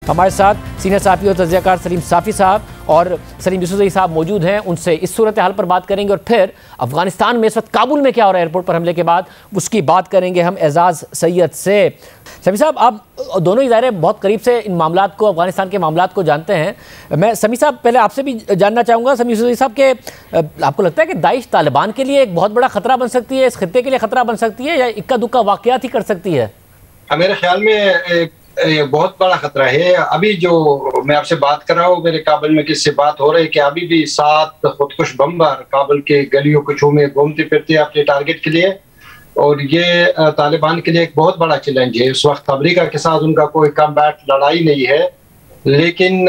ہمارے ساتھ سینئر صحافی اور تجزیہ کار سلیم صافی صاحب اور سلیم یوسفزئی صاحب موجود ہیں. ان سے اس صورتحال پر بات کریں گے اور پھر افغانستان میں اس وقت کابل میں کیا ہو رہا ہے ایئرپورٹ پر حملے کے بعد اس کی بات کریں گے ہم اعزاز سید سے. سمی صاحب آپ دونوں ادارے بہت قریب سے ان معاملات کو افغانستان کے معاملات کو جانتے ہیں. میں سمی صاحب پہلے آپ سے بھی جاننا چاہوں گا سلیم یوسفزئی صاحب کہ آپ کو لگتا ہے کہ داعش طالبان کے لیے ایک بہت بڑا خطرہ بن سکتی ہے, اس خطے کے لیے خطرہ بن سکتی ہے یا اکا دکا واقعات ہی کر سکتی ہے؟ میرے خیال میں بہت بڑا خطرہ ہے. ابھی جو میں آپ سے بات کر رہا ہوں میرے کابل میں کس سے بات ہو رہی ہے کہ ابھی بھی 7 خودکش بمبر کابل کے گلیوں کوچوں میں گھومتے پھرتے ہیں اپنے ٹارگٹ کے لیے, اور یہ طالبان کے لیے ایک بہت بڑا چیلنج ہے. اس وقت امریکہ کے ساتھ ان کا کوئی کمبیٹ لڑائی نہیں ہے, لیکن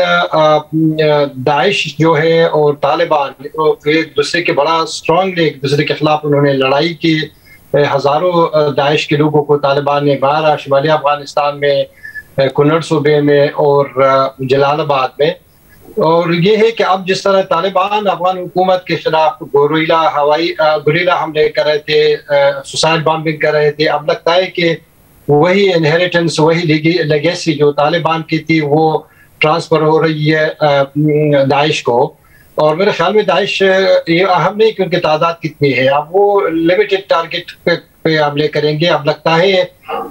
داعش جو ہے اور طالبان ایک دوسرے کے بڑا اسٹرانگلی ایک دوسرے کے خلاف انہوں نے لڑائی کی. ہزاروں داعش کے لوگوں کو طالبان نے مارا شمالی افغانستان میں, کنڑ صوبے میں اور جلال آباد میں. اور یہ ہے کہ اب جس طرح طالبان افغان حکومت کے خلاف گوریلا حملے کر رہے تھے, سوسائڈ بامبنگ کر رہے تھے, اب لگتا ہے کہ وہی انہیریٹنس وہی لیگیسی جو طالبان کی تھی وہ ٹرانسفر ہو رہی ہے داعش کو. اور میرے خیال میں داعش یہ اہم نہیں کہ ان کی تعداد کتنی ہے, اب وہ لیمیٹڈ ٹارگٹ پہ حملے کریں گے. اب لگتا ہے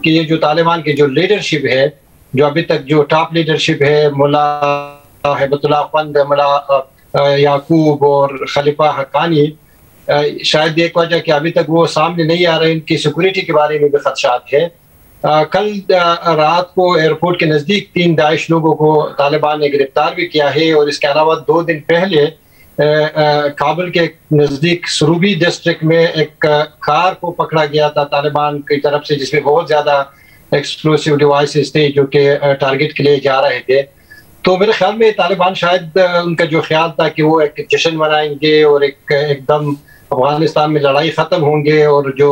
کہ یہ جو طالبان کی جو لیڈرشپ ہے, جو ابھی تک جو ٹاپ لیڈرشپ ہے, ملا ہیبت اللہ فند, ملا یعقوب اور خلیفہ حقانی, شاید ایک وجہ کہ ابھی تک وہ سامنے نہیں آ رہے, ان کی سیکورٹی کے بارے میں بھی خدشات ہے. کل رات کو ایئرپورٹ کے نزدیک 3 داعش لوگوں کو طالبان نے گرفتار بھی کیا ہے, اور اس کے علاوہ 2 دن پہلے کابل کے نزدیک سروبی ڈسٹرکٹ میں ایک کار کو پکڑا گیا تھا طالبان کی طرف سے, جس میں بہت زیادہ ایکسپلوسیو ڈیوائسز تھے جو کہ ٹارگٹ کے لیے جا رہے تھے. تو میرے خیال میں طالبان شاید ان کا جو خیال تھا کہ وہ ایک جشن منائیں گے اور ایک دم افغانستان میں لڑائی ختم ہوں گے اور جو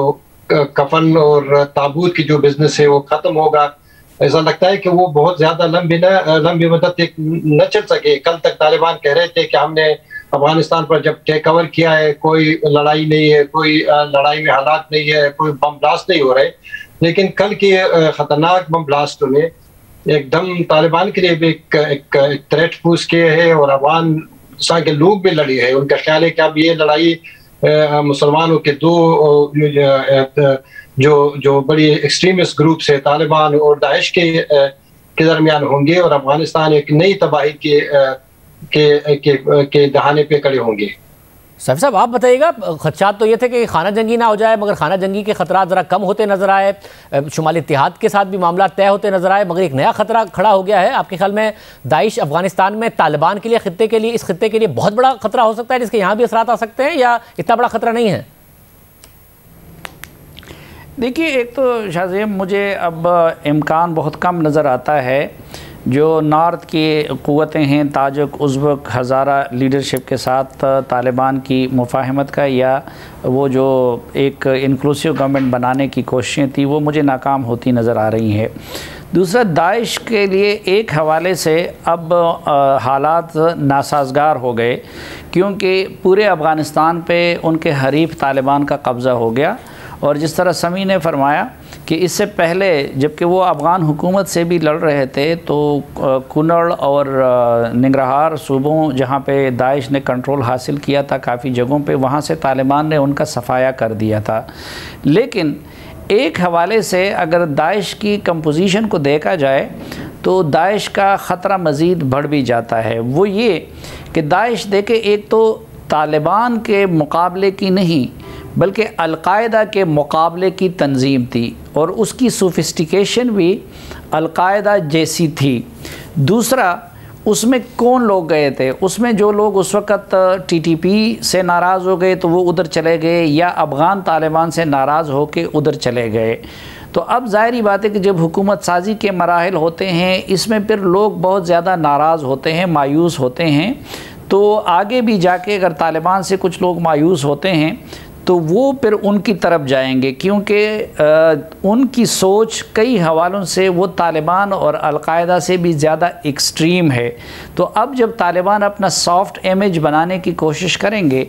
کفن اور تابوت کی جو بزنس ہے وہ ختم ہوگا, ایسا لگتا ہے کہ وہ بہت زیادہ لمبی مدت نہ چل سکے. کل تک طالبان کہہ رہے تھے کہ ہم نے افغانستان پر جب ٹیک اوور کیا ہے کوئی لڑائی نہیں ہے, کوئی لڑائی میں ہلاک نہیں ہے, کوئی بم بلاسٹ نہیں ہو رہے, لیکن کل کی خطرناک بم بلاسٹوں نے ایک دم طالبان کے لیے بھی ایک تھریٹ پوز کیے ہے, اور افغانستان کے لوگ بھی لڑے ہیں. ان کا خیال ہے کہ اب یہ لڑائی مسلمانوں کے 2 جو بڑی ایکسٹریمسٹ گروپس ہے طالبان اور داعش کے درمیان ہوں گے, اور افغانستان ایک نئی تباہی کے دہانے پہ کھڑے ہوں گے. صاحب آپ بتائیے گا, خدشات تو یہ تھے کہ خانہ جنگی نہ ہو جائے, مگر خانہ جنگی کے خطرات ذرا کم ہوتے نظر آئے, شمالی اتحاد کے ساتھ بھی معاملات طے ہوتے نظر آئے, مگر ایک نیا خطرہ کھڑا ہو گیا ہے. آپ کے خیال میں داعش افغانستان میں طالبان کے لیے اس خطے کے لیے بہت بڑا خطرہ ہو سکتا ہے جس کے یہاں بھی اثرات آ سکتے ہیں, یا اتنا بڑا خطرہ نہیں ہے؟ دیکھیے, ایک تو شاہ زیب مجھے اب امکان بہت کم نظر آتا ہے جو نارتھ کی قوتیں ہیں, تاجک, ازبک, ہزارہ لیڈرشپ کے ساتھ طالبان کی مفاہمت کا یا وہ جو ایک انکلوسیو گورنمنٹ بنانے کی کوششیں تھیں وہ مجھے ناکام ہوتی نظر آ رہی ہیں. دوسرا, داعش کے لیے ایک حوالے سے اب حالات ناسازگار ہو گئے, کیونکہ پورے افغانستان پہ ان کے حریف طالبان کا قبضہ ہو گیا. اور جس طرح سمی نے فرمایا کہ اس سے پہلے جبکہ وہ افغان حکومت سے بھی لڑ رہے تھے تو کنڑ اور ننگرہار صوبوں جہاں پہ داعش نے کنٹرول حاصل کیا تھا کافی جگہوں پہ, وہاں سے طالبان نے ان کا صفایا کر دیا تھا. لیکن ایک حوالے سے اگر داعش کی کمپوزیشن کو دیکھا جائے تو داعش کا خطرہ مزید بڑھ بھی جاتا ہے. وہ یہ کہ داعش دیکھے ایک تو طالبان کے مقابلے کی نہیں بلکہ القاعدہ کے مقابلے کی تنظیم تھی, اور اس کی سوفسٹیکیشن بھی القاعدہ جیسی تھی. دوسرا, اس میں کون لوگ گئے تھے؟ اس میں جو لوگ اس وقت ٹی ٹی پی سے ناراض ہو گئے تو وہ ادھر چلے گئے, یا افغان طالبان سے ناراض ہو کے ادھر چلے گئے. تو اب ظاہری بات ہے کہ جب حکومت سازی کے مراحل ہوتے ہیں اس میں پھر لوگ بہت زیادہ ناراض ہوتے ہیں, مایوس ہوتے ہیں. تو آگے بھی جا کے اگر طالبان سے کچھ لوگ مایوس ہوتے ہیں تو وہ پھر ان کی طرف جائیں گے, کیونکہ ان کی سوچ کئی حوالوں سے وہ طالبان اور القاعدہ سے بھی زیادہ ایکسٹریم ہے. تو اب جب طالبان اپنا سافٹ امیج بنانے کی کوشش کریں گے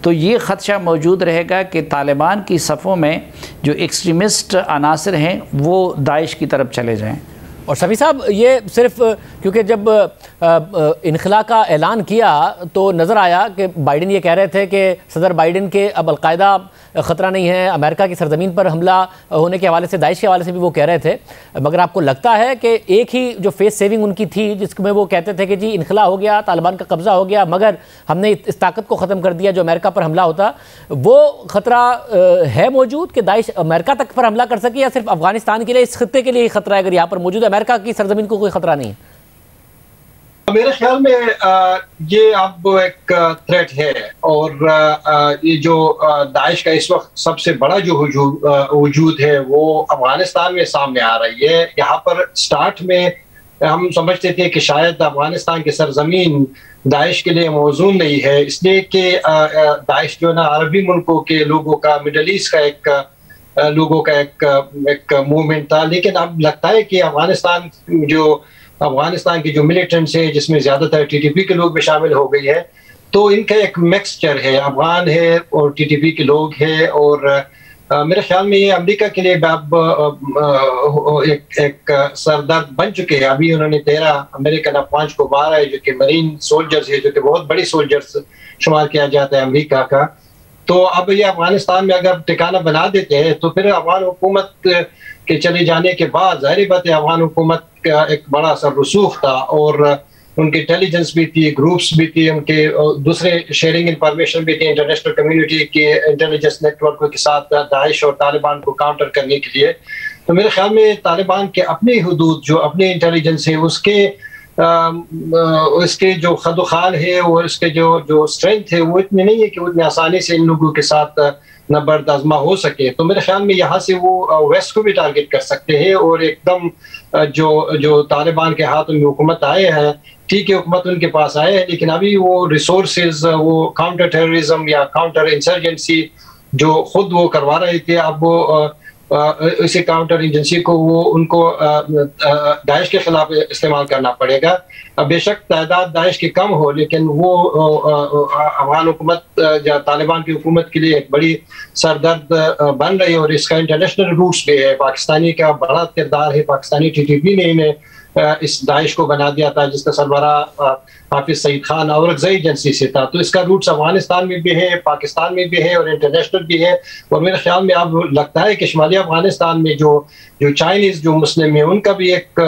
تو یہ خدشہ موجود رہے گا کہ طالبان کی صفوں میں جو ایکسٹریمسٹ عناصر ہیں وہ داعش کی طرف چلے جائیں. اور شفیع صاحب یہ صرف کیونکہ جب انخلا کا اعلان کیا تو نظر آیا کہ بائیڈن یہ کہہ رہے تھے کہ صدر بائیڈن کے اب القاعدہ خطرہ نہیں ہے، امریکہ کی سرزمین پر حملہ ہونے کے حوالے سے، داعش کے حوالے سے بھی وہ کہہ رہے تھے، مگر آپ کو لگتا ہے کہ ایک ہی جو فیس سیونگ ان کی تھی جس میں وہ کہتے تھے کہ جی انخلا ہو گیا، طالبان کا قبضہ ہو گیا، مگر ہم نے اس طاقت کو ختم کر دیا جو امریکہ پر حملہ ہوتا، وہ خطرہ ہے موجود کہ داعش امریکہ تک پر حملہ کر سکے، یا صرف افغانستان کے لیے، اس خطے کے لیے خطرہ ہے اگر یہاں پر موجود ہے، امریکہ کی سرزمین کو کوئی خطرہ نہیں ہے؟ میرے خیال میں یہ اب ایک تھریٹ ہے، اور یہ جو داعش کا اس وقت سب سے بڑا جو وجود ہے وہ افغانستان میں سامنے آ رہی ہے۔ یہاں پر سٹارٹ میں ہم سمجھتے تھے کہ شاید افغانستان کی سرزمین داعش کے لیے موزون نہیں ہے، اس لیے کہ داعش جو نا عربی ملکوں کے لوگوں کا، مڈل ایسٹ کا ایک موومنٹ تھا، لیکن اب لگتا ہے کہ افغانستان کی جو ملیٹنٹس ہیں جس میں زیادہ تر ٹی ٹی پی کے لوگ بھی شامل ہو گئی ہے، تو ان کا ایک مکسچر ہے، افغان ہے اور ٹی ٹی پی کے لوگ ہیں، اور میرے خیال میں یہ امریکہ کے لیے اب ایک سردرد بن چکے ہیں۔ ابھی انہوں نے 13 امریکن افواج کو مارا ہے جو کہ مرین سولجرز ہے، جو کہ بہت بڑی سولجرز شمار کیا جاتا ہے امریکہ کا۔ تو اب یہ افغانستان میں اگر ٹھکانہ بنا دیتے ہیں تو پھر افغان حکومت کے چلے جانے کے بعد ظاہر بات ہے افغان حکومت کا ایک بڑا اثر رسوخ تھا، اور ان کی انٹیلیجنس بھی تھی، گروپس بھی تھی، ان کے دوسرے شیئرنگ انفارمیشن بھی تھی انٹرنیشنل کمیونٹی کے انٹیلیجنس نیٹ ورک کے ساتھ داعش اور طالبان کو کاؤنٹر کرنے کے لیے۔ تو میرے خیال میں طالبان کے اپنی حدود جو اپنی انٹیلیجنس ہے اس کے جو خد و خال ہے اور اس کے جو اسٹرینتھ ہے وہ اتنی نہیں ہے کہ اتنی آسانی سے ان لوگوں کے ساتھ نبرد آزما ہو سکے۔ تو میرے خیال میں یہاں سے وہ ویسٹ کو بھی ٹارگٹ کر سکتے ہیں، اور ایک دم جو طالبان کے ہاتھ میں حکومت آئے ہیں، ٹھیک ہے حکومت ان کے پاس آئے ہیں، لیکن ابھی وہ ریسورسز، وہ کاؤنٹر ٹیررزم یا کاؤنٹر انسرجنسی جو خود وہ کروا رہے تھے، اب وہ اسی کاؤنٹر ایجنسی کو ان کو داعش کے خلاف استعمال کرنا پڑے گا۔ بے شک تعداد داعش کی کم ہو، لیکن وہ افغان حکومت یا طالبان کی حکومت کے لیے ایک بڑی سردرد بن رہی ہے، اور اس کا انٹرنیشنل روٹس بھی ہے۔ پاکستانی کا بڑا کردار ہے، پاکستانی ٹی ٹی پی نے انہیں اس داعش کو بنا دیا تھا جس کا سربراہ حافظ سعید خان اورکزئی ایجنسی سے تھا، تو اس کا روٹس افغانستان میں بھی ہے، پاکستان میں بھی ہے اور انٹرنیشنل بھی ہے۔ اور میرے خیال میں اب لگتا ہے کہ شمالی افغانستان میں جو چائنیز جو مسلم ہیں ان کا بھی ایک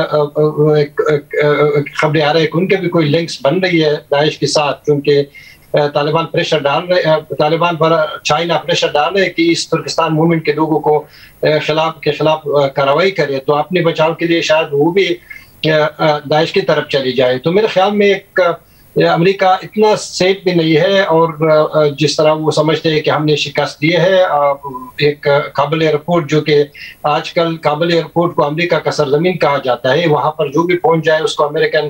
خبریں آ رہی ہے کہ ان کے بھی کوئی لنکس بن رہی ہے داعش کے ساتھ، کیونکہ طالبان پر چائنا پریشر ڈال رہے کہ اس ترکستان موومنٹ کے لوگوں کو خلاف کارروائی کرے، تو اپنے بچاؤ کے لیے شاید وہ بھی داعش کی طرف چلی جائے۔ تو میرے خیال میں امریکہ اتنا سیف بھی نہیں ہے، اور جس طرح وہ سمجھتے ہیں کہ ہم نے شکست دی ہے ایک کابل ایئرپورٹ، جو کہ آج کل کابل ایئرپورٹ کو امریکہ کا سرزمین کہا جاتا ہے، وہاں پر جو بھی پہنچ جائے اس کو امریکن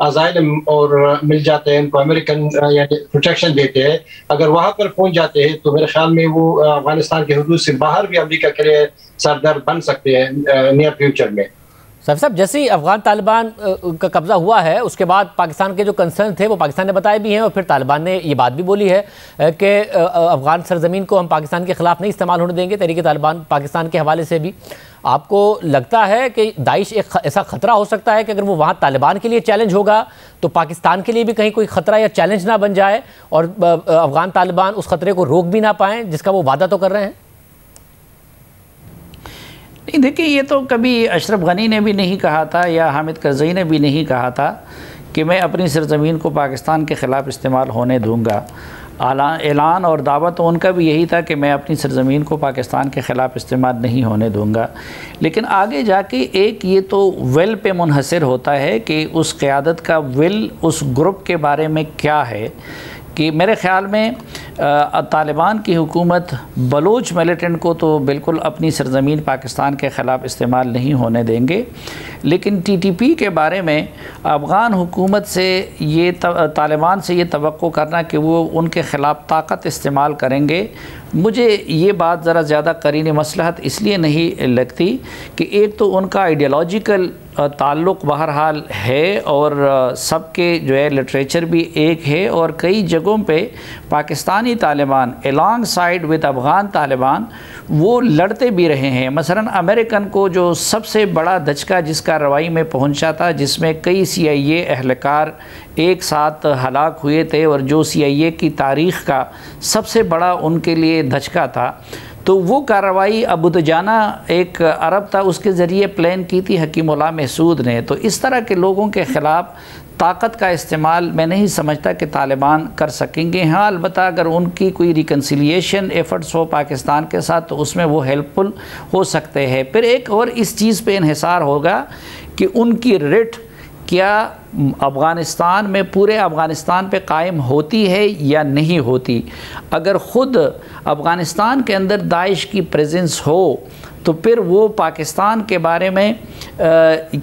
اسائلم اور مل جاتے ہیں، ان کو امریکن یعنی پروٹیکشن دیتے ہیں۔ اگر وہاں پر پہنچ جاتے ہیں تو میرے خیال میں وہ افغانستان کے حدود سے باہر بھی امریکہ کے لیے سردرد بن سکتے ہیں نیئر فیوچر میں۔ صاحب جیسے ہی افغان طالبان کا قبضہ ہوا ہے اس کے بعد پاکستان کے جو کنسرن تھے وہ پاکستان نے بتائے بھی ہیں، اور پھر طالبان نے یہ بات بھی بولی ہے کہ افغان سرزمین کو ہم پاکستان کے خلاف نہیں استعمال ہونے دیں گے، تحریک طالبان پاکستان کے حوالے سے بھی۔ آپ کو لگتا ہے کہ داعش ایک ایسا خطرہ ہو سکتا ہے کہ اگر وہ وہاں طالبان کے لیے چیلنج ہوگا تو پاکستان کے لیے بھی کہیں کوئی خطرہ یا چیلنج نہ بن جائے، اور افغان طالبان اس خطرے کو روک بھی نہ پائیں جس کا وہ وعدہ تو کر رہے ہیں؟ نہیں، دیکھیں یہ تو کبھی اشرف غنی نے بھی نہیں کہا تھا یا حامد کرزئی نے بھی نہیں کہا تھا کہ میں اپنی سرزمین کو پاکستان کے خلاف استعمال ہونے دوں گا۔ اعلان اور دعویٰ تو ان کا بھی یہی تھا کہ میں اپنی سرزمین کو پاکستان کے خلاف استعمال نہیں ہونے دوں گا، لیکن آگے جا کے ایک یہ تو ول پہ منحصر ہوتا ہے کہ اس قیادت کا ول اس گروپ کے بارے میں کیا ہے، کہ میرے خیال میں طالبان کی حکومت بلوچ ملیٹنٹ کو تو بالکل اپنی سرزمین پاکستان کے خلاف استعمال نہیں ہونے دیں گے، لیکن ٹی ٹی پی کے بارے میں افغان حکومت سے طالبان سے یہ توقع کرنا کہ وہ ان کے خلاف طاقت استعمال کریں گے، مجھے یہ بات ذرا زیادہ قرین مصلحت اس لیے نہیں لگتی کہ ایک تو ان کا آئیڈیالوجیکل تعلق بہرحال ہے، اور سب کے جو ہے لٹریچر بھی ایک ہے، اور کئی جگہوں پہ Pakistani Taliban along side with Afghan Taliban وہ لڑتے بھی رہے ہیں۔ مثلا امریکن کو جو سب سے بڑا دھچکا جس کارروائی میں پہنچا تھا، جس میں کئی CIA اہلکار ایک ساتھ ہلاک ہوئے تھے، اور جو CIA کی تاریخ کا سب سے بڑا ان کے لیے دھچکا تھا، تو وہ کارروائی ابو دجانہ ایک عرب تھا، اس کے ذریعے پلان کی تھی حکیم اللہ محسود نے۔ تو اس طرح کے لوگوں کے خلاف طاقت کا استعمال میں نہیں سمجھتا کہ طالبان کر سکیں گے۔ ہاں البتہ اگر ان کی کوئی ریکنسیلیشن ایفرٹس ہو پاکستان کے ساتھ تو اس میں وہ ہیلپ فل ہو سکتے ہیں۔ پھر ایک اور اس چیز پہ انحصار ہوگا کہ ان کی ریٹ کیا افغانستان میں پورے افغانستان پہ قائم ہوتی ہے یا نہیں ہوتی۔ اگر خود افغانستان کے اندر داعش کی پریزنس ہو تو پھر وہ پاکستان کے بارے میں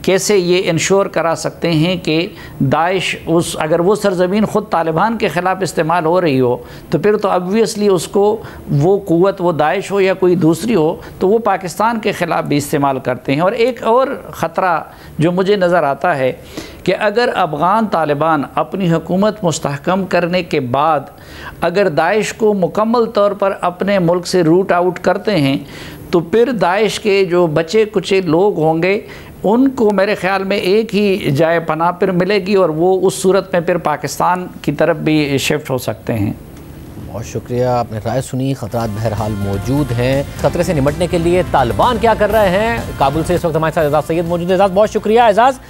کیسے یہ انشور کرا سکتے ہیں کہ داعش اگر وہ سرزمین خود طالبان کے خلاف استعمال ہو رہی ہو تو پھر تو obviously اس کو وہ قوت، وہ داعش ہو یا کوئی دوسری ہو، تو وہ پاکستان کے خلاف بھی استعمال کرتے ہیں۔ اور ایک اور خطرہ جو مجھے نظر آتا ہے کہ اگر افغان طالبان اپنی حکومت مستحکم کرنے کے بعد اگر داعش کو مکمل طور پر اپنے ملک سے روٹ آؤٹ کرتے ہیں تو پھر داعش کے جو بچے کچے لوگ ہوں گے ان کو میرے خیال میں ایک ہی جائے پناہ پھر ملے گی، اور وہ اس صورت میں پھر پاکستان کی طرف بھی شفٹ ہو سکتے ہیں۔ بہت شکریہ، آپ نے رائے سنی۔ خطرات بہرحال موجود ہیں۔ خطرے سے نمٹنے کے لیے طالبان کیا کر رہے ہیں؟ کابل سے اس وقت ہمارے ساتھ اعزاز سید موجود ہیں۔ اعزاز بہت شکریہ۔ اعزاز،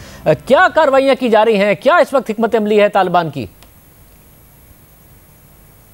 کیا کارروائیاں کی جا رہی ہیں؟ کیا اس وقت حکمت عملی ہے طالبان کی؟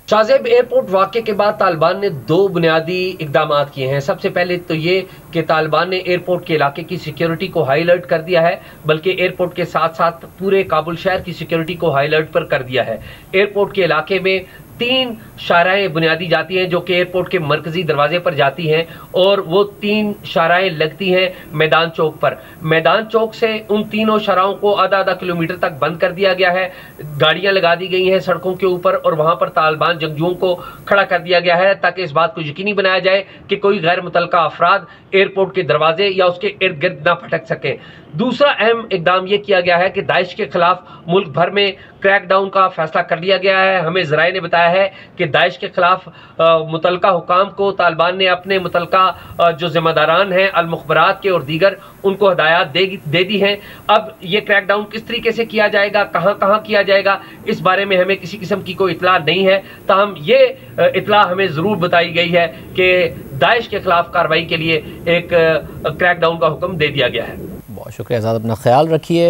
شاہزیب، ایئرپورٹ واقعے کے بعد طالبان نے 2 بنیادی اقدامات کیے ہیں۔ سب سے پہلے تو یہ کہ طالبان نے ایئرپورٹ کے علاقے کی سیکیورٹی کو ہائی الرٹ کر دیا ہے، بلکہ ایئرپورٹ کے ساتھ ساتھ پورے کابل شہر کی سیکیورٹی کو ہائی الرٹ پر کر دیا ہے۔ ایئرپورٹ کے علاقے میں 3 شاہراہیں بنیادی جاتی ہیں جو کہ ایئرپورٹ کے مرکزی دروازے پر جاتی ہیں، اور وہ 3 شاہراہیں لگتی ہیں میدان چوک پر۔ میدان چوک سے ان تینوں شاہراہوں کو آدھا کلومیٹر تک بند کر دیا گیا ہے، گاڑیاں لگا دی گئی ہیں سڑکوں کے اوپر، اور وہاں پر طالبان جنگجوؤں کو کھڑا کر دیا گیا ہے تاکہ اس بات کو یقینی بنایا جائے کہ کوئی غیر متعلقہ افراد ایئرپورٹ کے دروازے یا اس کے ارد گرد نہ پھٹک سکیں۔ دوسرا اہم اقدام یہ کیا گیا ہے کہ داعش کے خلاف ملک بھر میں کریک ڈاؤن کا فیصلہ کر لیا گیا ہے۔ ہمیں ذرائع نے بتایا ہے کہ داعش کے خلاف متعلقہ حکام کو طالبان نے اپنے متعلقہ جو ذمہ داران ہیں المخبرات کے اور دیگر ان کو ہدایات دے دی ہیں۔ اب یہ کریک ڈاؤن کس طریقے سے کیا جائے گا، کہاں کہاں کیا جائے گا، اس بارے میں ہمیں کسی قسم کی کوئی اطلاع نہیں ہے، تاہم یہ اطلاع ہمیں ضرور بتائی گئی ہے کہ داعش کے خلاف کارروائی کے لیے ایک کریک ڈاؤن کا حکم دے دیا گیا ہے۔ بہت شکریہ اعزاز، اپنا خیال رکھیے۔